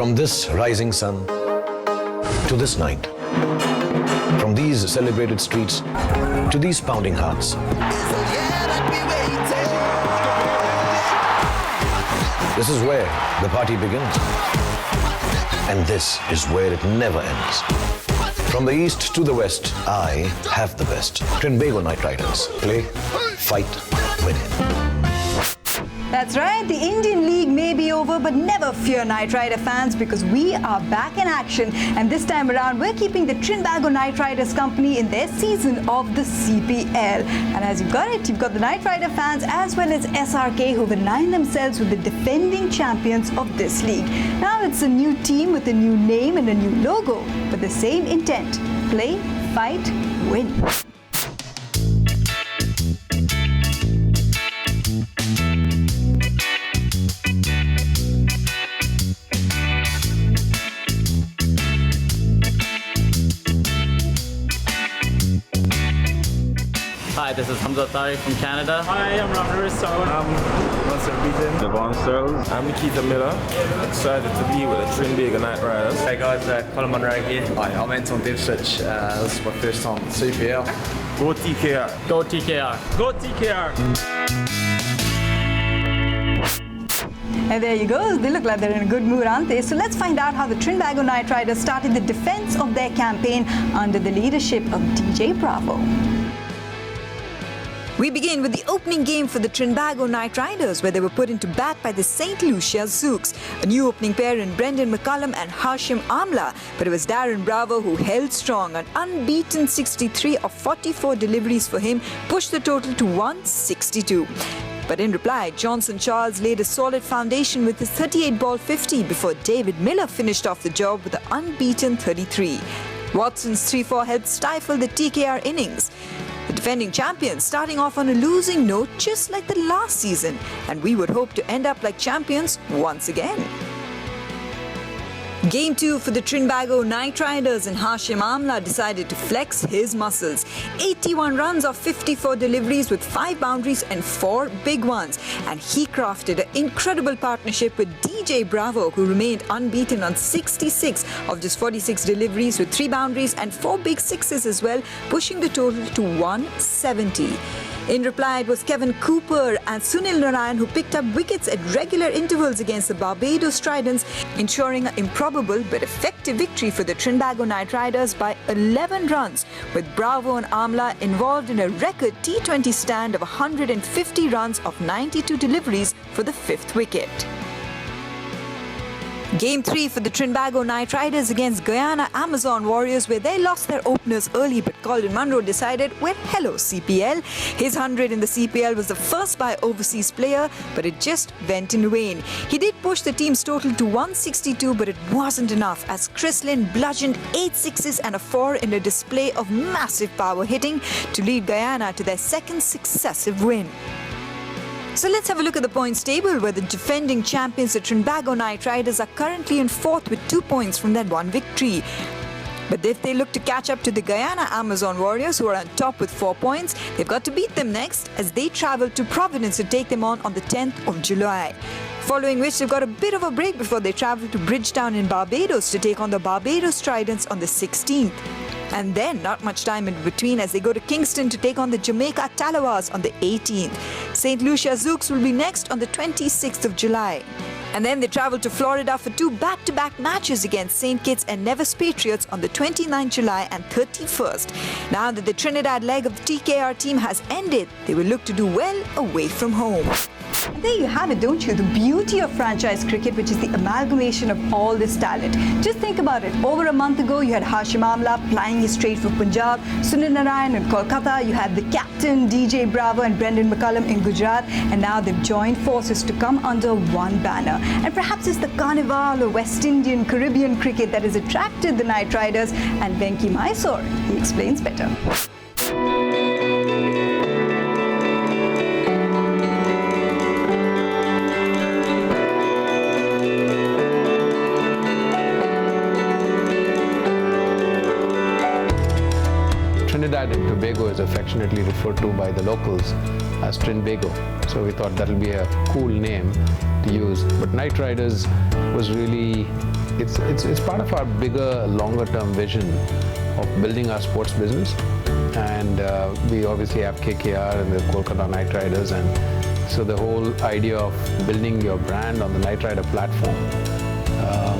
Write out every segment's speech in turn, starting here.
From this rising sun to this night, from these celebrated streets to these pounding hearts, this is where the party begins. And this is where it never ends. From the east to the west, I have the best. Trinbago Knight Riders. Play, fight, win it. That's right, the Indian League may be over, but never fear, Knight Rider fans, because we are back in action. And this time around, we're keeping the Trinbago Knight Riders company in their season of the CPL. And as you've got the Knight Rider fans as well as SRK, who've aligned themselves with the defending champions of this league. Now it's a new team with a new name and a new logo, but the same intent: play, fight, win. Hi, this is Hamza Tariq from Canada. Hi, I'm Ramir Sound. I'm Nasser Beaton. Devon Searles. I'm Nikita Miller. Excited to be with the Trinbago Knight Riders. Hey guys, Colin Monroe here. Hi, I'm Anton Devsic. This is my first time at CPL. Go TKR. Go TKR. Go TKR. And there you go. They look like they're in a good mood, aren't they? So let's find out how the Trinbago Knight Riders started the defense of their campaign under the leadership of DJ Bravo. We begin with the opening game for the Trinbago Knight Riders, where they were put into bat by the St. Lucia Zooks, a new opening pair in Brendan McCullum and Hashim Amla. But it was Darren Bravo who held strong. An unbeaten 63 of 44 deliveries for him pushed the total to 162. But in reply, Johnson Charles laid a solid foundation with his 38-ball 50 before David Miller finished off the job with an unbeaten 33. Watson's 3-4 helped stifle the TKR innings. The defending champions starting off on a losing note just like the last season, and we would hope to end up like champions once again. Game 2 for the Trinbago Knight Riders, and Hashim Amla decided to flex his muscles. 81 runs off 54 deliveries with 5 boundaries and 4 big ones. And he crafted an incredible partnership with DJ Bravo, who remained unbeaten on 66 of just 46 deliveries with 3 boundaries and 4 big sixes as well, pushing the total to 170. In reply, it was Kevin Cooper and Sunil Narayan who picked up wickets at regular intervals against the Barbados Tridents, ensuring an improbable but effective victory for the Trinbago Knight Riders by 11 runs, with Bravo and Amla involved in a record T20 stand of 150 runs of 92 deliveries for the 5th wicket. Game 3 for the Trinbago Knight Riders against Guyana Amazon Warriors, where they lost their openers early, but Colin Munro decided, well, hello CPL. His 100 in the CPL was the first by overseas player, but it just went in vain. He did push the team's total to 162, but it wasn't enough as Chris Lynn bludgeoned 8 sixes and a 4 in a display of massive power hitting to lead Guyana to their second successive win. So let's have a look at the points table, where the defending champions, the Trinbago Knight Riders, are currently in 4th with 2 points from that one victory. But if they look to catch up to the Guyana Amazon Warriors, who are on top with 4 points, they've got to beat them next as they travel to Providence to take them on the 10th of July. Following which, they've got a bit of a break before they travel to Bridgetown in Barbados to take on the Barbados Tridents on the 16th. And then not much time in between as they go to Kingston to take on the Jamaica Talawas on the 18th. St. Lucia Zooks will be next on the 26th of July. And then they travel to Florida for 2 back-to-back matches against St. Kitts and Nevis Patriots on the 29th July and 31st. Now that the Trinidad leg of the TKR team has ended, they will look to do well away from home. And there you have it, don't you? The beauty of franchise cricket, which is the amalgamation of all this talent. Just think about it. Over a month ago, you had Hashim Amla plying his trade for Punjab, Sunil Narayan in Kolkata, you had the captain DJ Bravo and Brendan McCullum in Gujarat, and now they've joined forces to come under one banner. And perhaps it's the Carnival or West Indian Caribbean cricket that has attracted the Knight Riders, and Venki Mysore, he explains better. Trinidad and Tobago is affectionately referred to by the locals as Trinbago. So we thought that'll be a cool name to use. But Knight Riders was really it's part of our bigger, longer-term vision of building our sports business. And we obviously have KKR and the Kolkata Knight Riders, and so the whole idea of building your brand on the Knight Rider platform,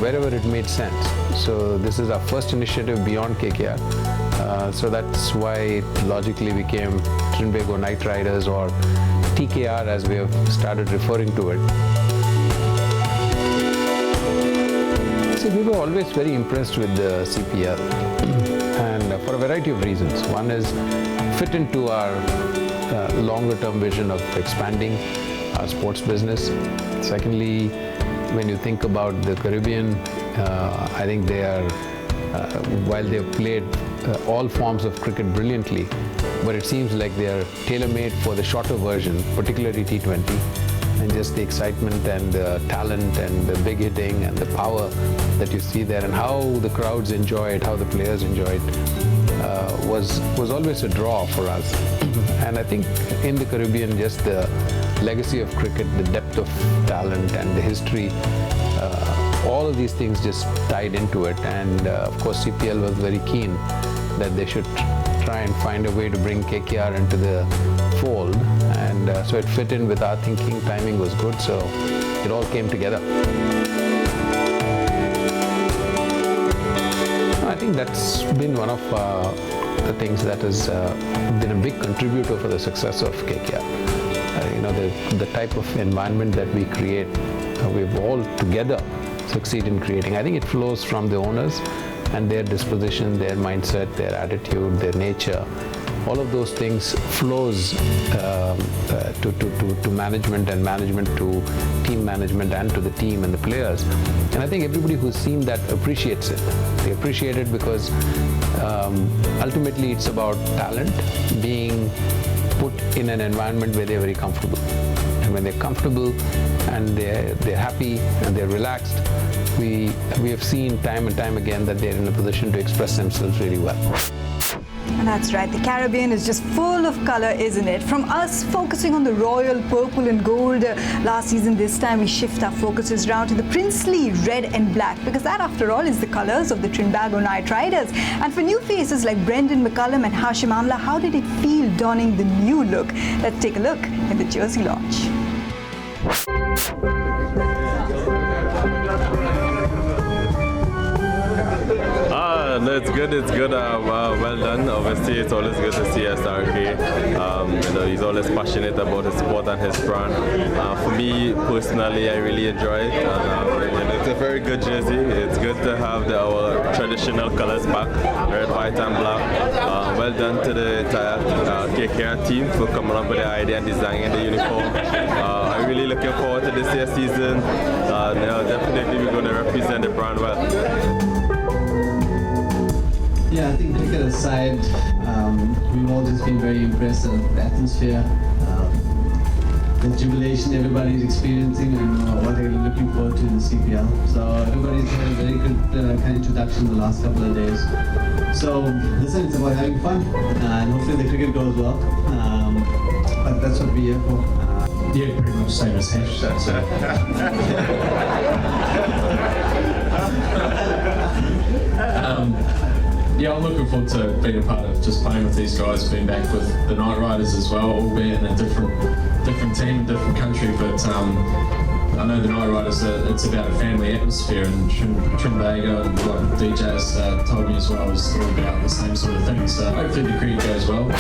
wherever it made sense. So this is our first initiative beyond KKR. So that's why it logically became Trinbago Knight Riders, or TKR as we have started referring to it. So we were always very impressed with the CPL, and for a variety of reasons. One is fit into our longer-term vision of expanding our sports business. Secondly, when you think about the Caribbean, I think they are, while they've played all forms of cricket brilliantly, but it seems like they are tailor-made for the shorter version, particularly T20, and just the excitement and the talent and the big hitting and the power that you see there, and how the crowds enjoy it, how the players enjoy it, was always a draw for us. And I think in the Caribbean, just the legacy of cricket, the depth of talent and the history, all of these things just tied into it. And of course, CPL was very keen that they should try and find a way to bring KKR into the fold. And so it fit in with our thinking, timing was good, so it all came together. I think that's been one of the things that has been a big contributor for the success of KKR. The type of environment that we create, we've all together succeed in creating. I think it flows from the owners and their disposition, their mindset, their attitude, their nature. All of those things flows to management, and management to team management, and to the team and the players. And I think everybody who's seen that appreciates it. They appreciate it because ultimately it's about talent being put in an environment where they're very comfortable. And when they're comfortable and they're happy and they're relaxed, we have seen time and time again that they're in a position to express themselves really well. And that's right, the Caribbean is just full of colour, isn't it? From us focusing on the royal purple and gold last season, this time we shift our focuses around to the princely red and black, because that after all is the colours of the Trinbago Knight Riders. And for new faces like Brendan McCullum and Hashim Amla, how did it feel donning the new look? Let's take a look in the jersey launch. No, it's good. Well done. Obviously, it's always good to see SRK. He's always passionate about his sport and his brand. For me personally, I really enjoy it. And, it's a very good jersey. It's good to have our traditional colors back, red, white, and black. Well done to the entire KKR team for coming up with the idea and designing the uniform. I'm really looking forward to this year's season. Definitely, we're going to represent the brand well. Yeah, I think cricket aside, we've all just been very impressed with the atmosphere, the jubilation everybody's experiencing, and what they're looking forward to in the CPL. So everybody's had a very good kind of introduction the last couple of days. So listen, it's about having fun, and hopefully the cricket goes well. But that's what we're here for. Yeah, pretty much same as Hesh. That's yeah, I'm looking forward to being a part of just playing with these guys, being back with the Knight Riders as well, albeit in a different team, different country. But I know the Knight Riders, it's about a family atmosphere, and Trinbago, and what DJ's told me as well, is all about the same sort of thing. So hopefully the cricket goes well.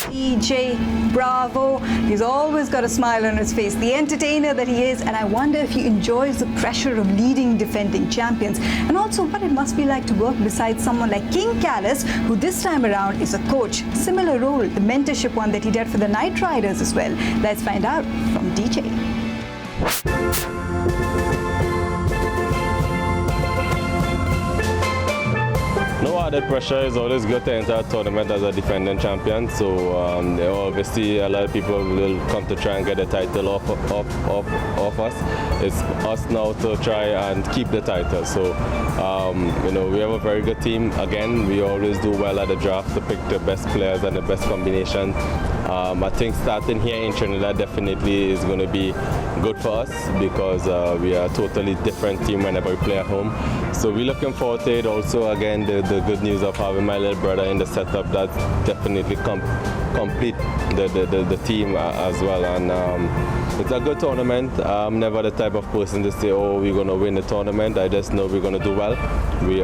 DJ, bravo. He's always got a smile on his face, the entertainer that he is, and I wonder if he enjoys the pressure of leading defending champions, and also what it must be like to work beside someone like King Callis, who this time around is a coach. Similar role, the mentorship one that he did for the Knight Riders as well. Let's find out from DJ. No added pressure. Is always good to enter a tournament as a defending champion. So obviously a lot of people will come to try and get the title off us. It's us now to try and keep the title. So we have a very good team. Again, we always do well at the draft to pick the best players and the best combination. I think starting here in Trinidad definitely is going to be good for us because we are a totally different team whenever we play at home. So we're looking forward to it. Also, again, the good news of having my little brother in the setup, that definitely complete the team as well. And it's a good tournament. I'm never the type of person to say, oh, we're going to win the tournament. I just know we're going to do well. We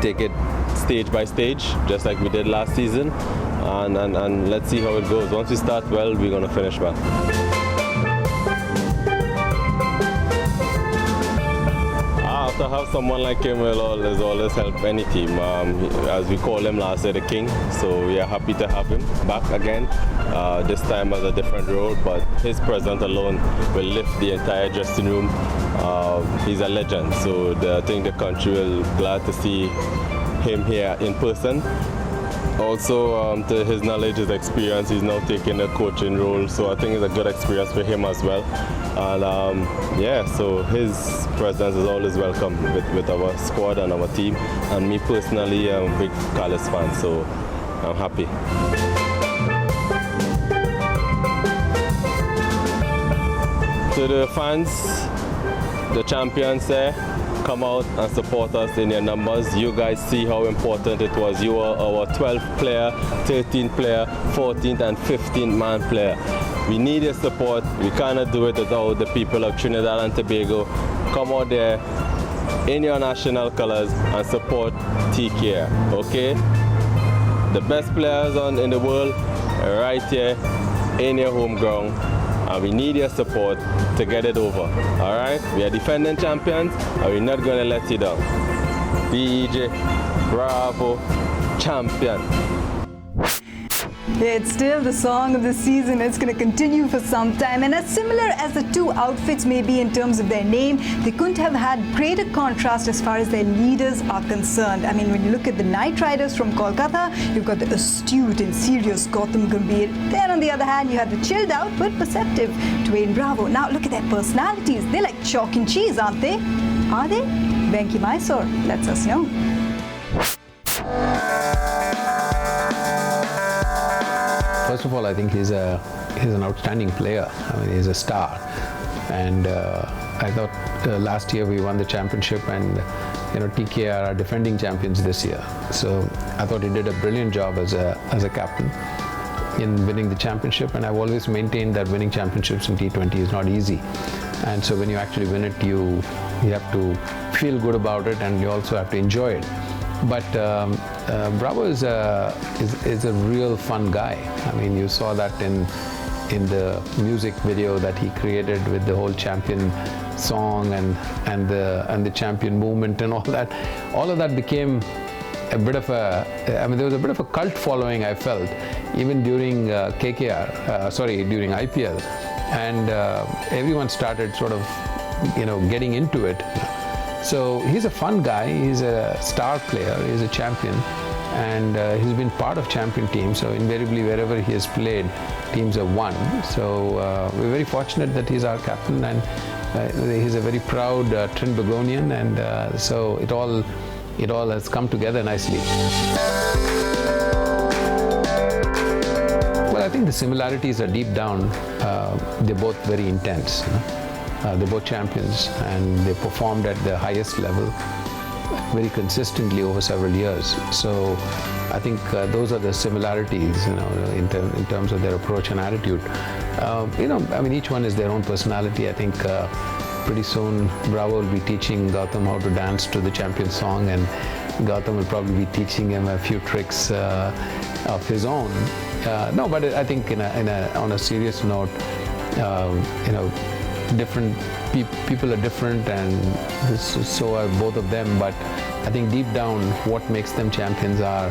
take it stage by stage, just like we did last season. And let's see how it goes. Once we start well, we're going to finish well. To have someone like him will always help any team. As we call him last year, the king. So we are happy to have him back again. This time as a different role, but his presence alone will lift the entire dressing room. He's a legend. So I think the country will be glad to see him here in person. Also, to his knowledge, his experience, he's now taking a coaching role, so I think it's a good experience for him as well. And yeah, so his presence is always welcome with our squad and our team. And me personally, I'm a big Carlos fan, so I'm happy. To the fans, the champions there, come out and support us in your numbers. You guys see how important it was. You are our 12th player, 13th player, 14th and 15th man player. We need your support. We cannot do it without the people of Trinidad and Tobago. Come out there in your national colors and support TKR, okay? The best players in the world are right here in your home ground. And we need your support to get it over, all right? We are defending champions, and we're not going to let you down. BJ, bravo, champion. It's still the song of the season. It's going to continue for some time. And as similar as the two outfits may be in terms of their name, they couldn't have had greater contrast as far as their leaders are concerned. I mean, when you look at the Knight Riders from Kolkata, you've got the astute and serious Gautam Gambhir. Then on the other hand, you have the chilled out but perceptive Dwayne Bravo. Now look at their personalities. They're like chalk and cheese, aren't they? Are they? Venki Mysore lets us know. First of all, I think he's an outstanding player. I mean, he's a star. And I thought last year we won the championship, and TKR are defending champions this year. So I thought he did a brilliant job as a captain in winning the championship. And I've always maintained that winning championships in T20 is not easy. And so when you actually win it, you have to feel good about it, and you also have to enjoy it. But Bravo is a real fun guy. I mean, you saw that in the music video that he created with the whole champion song and the champion movement and all that. All of that became a bit of there was a bit of a cult following, I felt, even during during IPL, and everyone started sort of getting into it. So he's a fun guy, he's a star player, he's a champion, and he's been part of champion teams, so invariably wherever he has played, teams have won. So we're very fortunate that he's our captain, and he's a very proud Trinbagonian, and so it all has come together nicely. Well, I think the similarities are deep down. They're both very intense. They're both champions, and they performed at the highest level very consistently over several years. So I think those are the similarities, in terms of their approach and attitude. Each one is their own personality. I think pretty soon Bravo will be teaching Gautam how to dance to the champion song, and Gautam will probably be teaching him a few tricks of his own. But I think on a serious note, different people are different, and so are both of them, but I think deep down what makes them champions are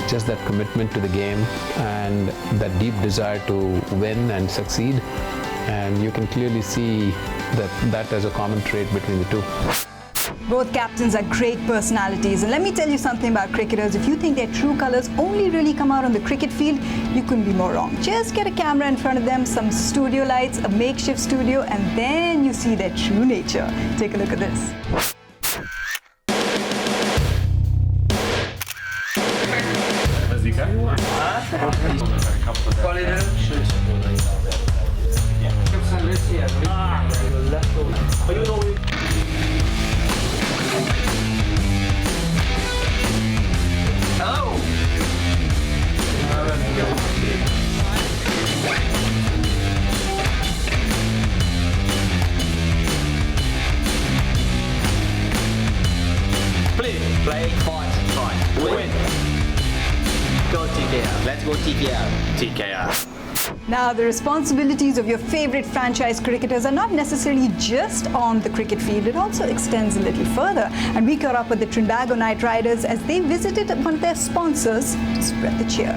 just that commitment to the game and that deep desire to win and succeed, and you can clearly see that as a common trait between the two. Both captains are great personalities, and let me tell you something about cricketers. If you think their true colours only really come out on the cricket field, you couldn't be more wrong. Just get a camera in front of them, some studio lights, a makeshift studio, and then you see their true nature. Take a look at this. Zika? TKR. Now, the responsibilities of your favorite franchise cricketers are not necessarily just on the cricket field, it also extends a little further. And we caught up with the Trinbago Knight Riders as they visited one of their sponsors to spread the cheer.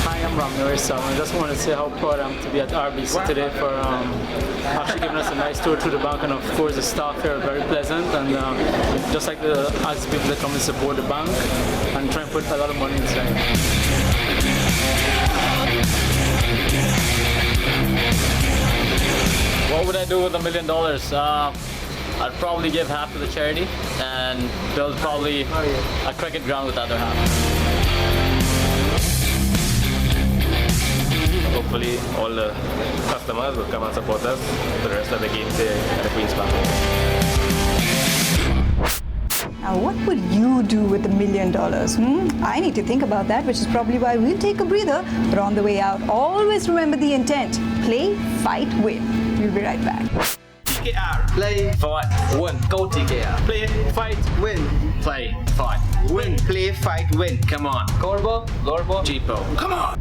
Hi, I'm Ramnur. So I just want to say how proud I am to be at RBC today for actually giving us a nice tour through the bank, and of course the staff here are very pleasant, and just like to ask people to come and support the bank and try and put a lot of money inside. What would I do with $1 million? I'd probably give half to the charity and build probably a cricket ground with the other half. Hopefully all the customers will come and support us for the rest of the games here at the Queen's Park. Now, what would you do with $1 million? I need to think about that, which is probably why we'll take a breather. But on the way out, always remember the intent. Play, fight, win. We'll be right back. TKR. Play, fight, win. Go TKR. Play, fight, win. Play, fight, win. Play, fight, win. Come on. Corbo, Lorbo, Cheapo. Come on.